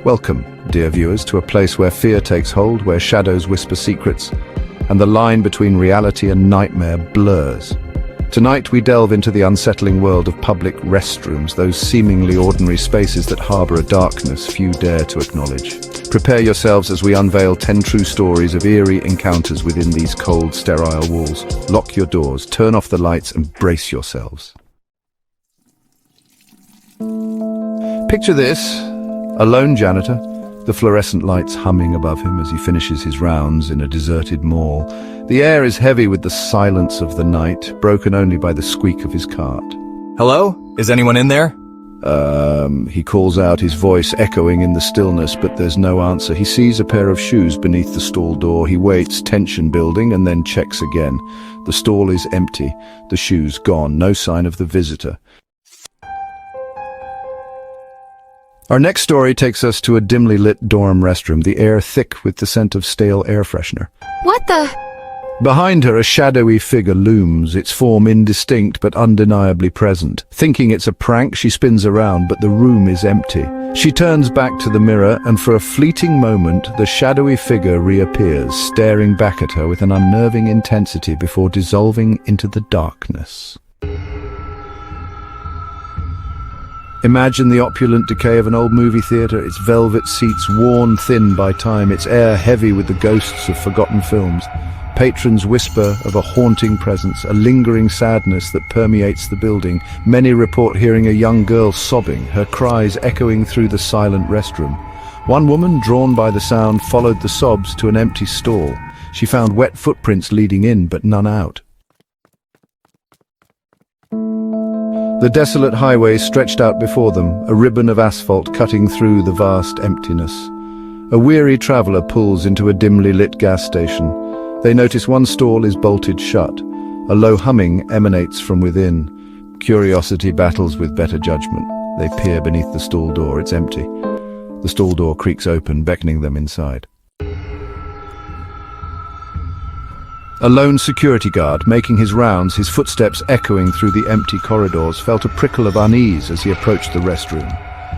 Welcome, dear viewers, to a place where fear takes hold, where shadows whisper secrets, and the line between reality and nightmare blurs. Tonight we delve into the unsettling world of public restrooms, those seemingly ordinary spaces that harbor a darkness few dare to acknowledge. Prepare yourselves as we unveil 10 true stories of eerie encounters within these cold, sterile walls. Lock your doors, turn off the lights, and brace yourselves. Picture this. A lone janitor, the fluorescent lights humming above him as he finishes his rounds in a deserted mall. The air is heavy with the silence of the night, broken only by the squeak of his cart. Hello? Is anyone in there? He calls out, his voice echoing in the stillness, but there's no answer. He sees a pair of shoes beneath the stall door. He waits, tension building, and then checks again. The stall is empty, the shoes gone, no sign of the visitor. Our next story takes us to a dimly lit dorm restroom, the air thick with the scent of stale air freshener. What the? Behind her, a shadowy figure looms, its form indistinct but undeniably present. Thinking it's a prank, she spins around, but the room is empty. She turns back to the mirror, and for a fleeting moment, the shadowy figure reappears, staring back at her with an unnerving intensity before dissolving into the darkness. Imagine the opulent decay of an old movie theater, its velvet seats worn thin by time, its air heavy with the ghosts of forgotten films. Patrons whisper of a haunting presence, a lingering sadness that permeates the building. Many report hearing a young girl sobbing, her cries echoing through the silent restroom. One woman, drawn by the sound, followed the sobs to an empty stall. She found wet footprints leading in, but none out. The desolate highway stretched out before them, a ribbon of asphalt cutting through the vast emptiness. A weary traveller pulls into a dimly lit gas station. They notice one stall is bolted shut. A low humming emanates from within. Curiosity battles with better judgment. They peer beneath the stall door. It's empty. The stall door creaks open, beckoning them inside. A lone security guard, making his rounds, his footsteps echoing through the empty corridors, felt a prickle of unease as he approached the restroom.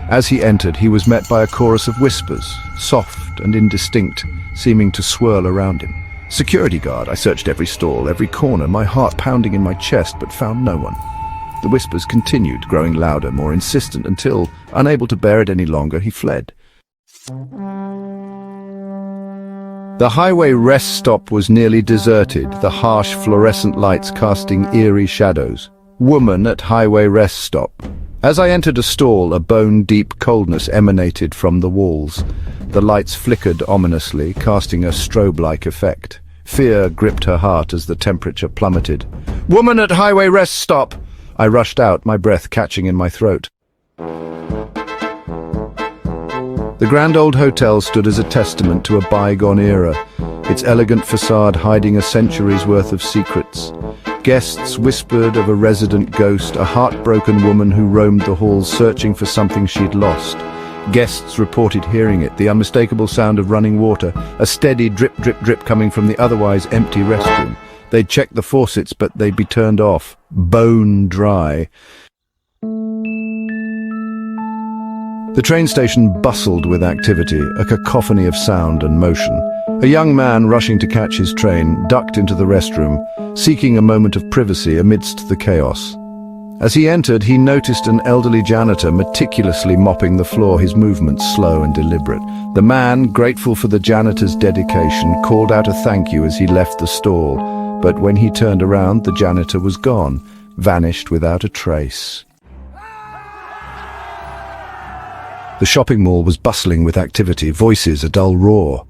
As he entered, he was met by a chorus of whispers, soft and indistinct, seeming to swirl around him. "Security guard, I searched every stall, every corner, my heart pounding in my chest, but found no one." The whispers continued, growing louder, more insistent, until, unable to bear it any longer, he fled. The highway rest stop was nearly deserted, the harsh fluorescent lights casting eerie shadows. Woman at highway rest stop. As I entered a stall, a bone-deep coldness emanated from the walls. The lights flickered ominously, casting a strobe-like effect. Fear gripped her heart as the temperature plummeted. "Woman at highway rest stop!" I rushed out, my breath catching in my throat. The grand old hotel stood as a testament to a bygone era, its elegant facade hiding a century's worth of secrets. Guests whispered of a resident ghost, a heartbroken woman who roamed the halls searching for something she'd lost. Guests reported hearing it, the unmistakable sound of running water, a steady drip, drip, drip coming from the otherwise empty restroom. They'd check the faucets, but they'd be turned off, bone dry. The train station bustled with activity, a cacophony of sound and motion. A young man rushing to catch his train ducked into the restroom, seeking a moment of privacy amidst the chaos. As he entered, he noticed an elderly janitor meticulously mopping the floor, his movements slow and deliberate. The man, grateful for the janitor's dedication, called out a thank you as he left the stall, but when he turned around, the janitor was gone, vanished without a trace. The shopping mall was bustling with activity, voices a dull roar.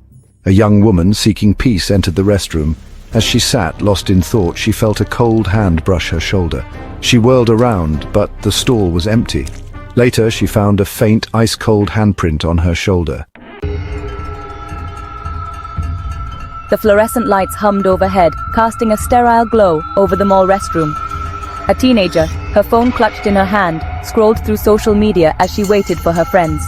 A young woman seeking peace entered the restroom. As she sat, lost in thought, she felt a cold hand brush her shoulder. She whirled around, but the stall was empty. Later, she found a faint, ice-cold handprint on her shoulder. The fluorescent lights hummed overhead, casting a sterile glow over the mall restroom. A teenager, her phone clutched in her hand, scrolled through social media as she waited for her friends.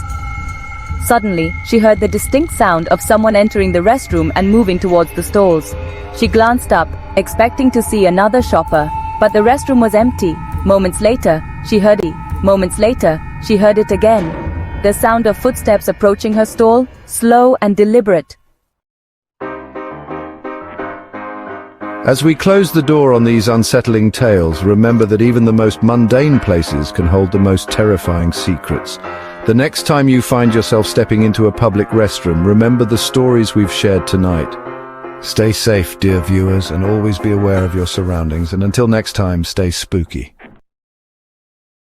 Suddenly, she heard the distinct sound of someone entering the restroom and moving towards the stalls. She glanced up, expecting to see another shopper, but the restroom was empty. Moments later, she heard it again. The sound of footsteps approaching her stall, slow and deliberate. As we close the door on these unsettling tales, remember that even the most mundane places can hold the most terrifying secrets. The next time you find yourself stepping into a public restroom, remember the stories we've shared tonight. Stay safe, dear viewers, and always be aware of your surroundings. And until next time, stay spooky.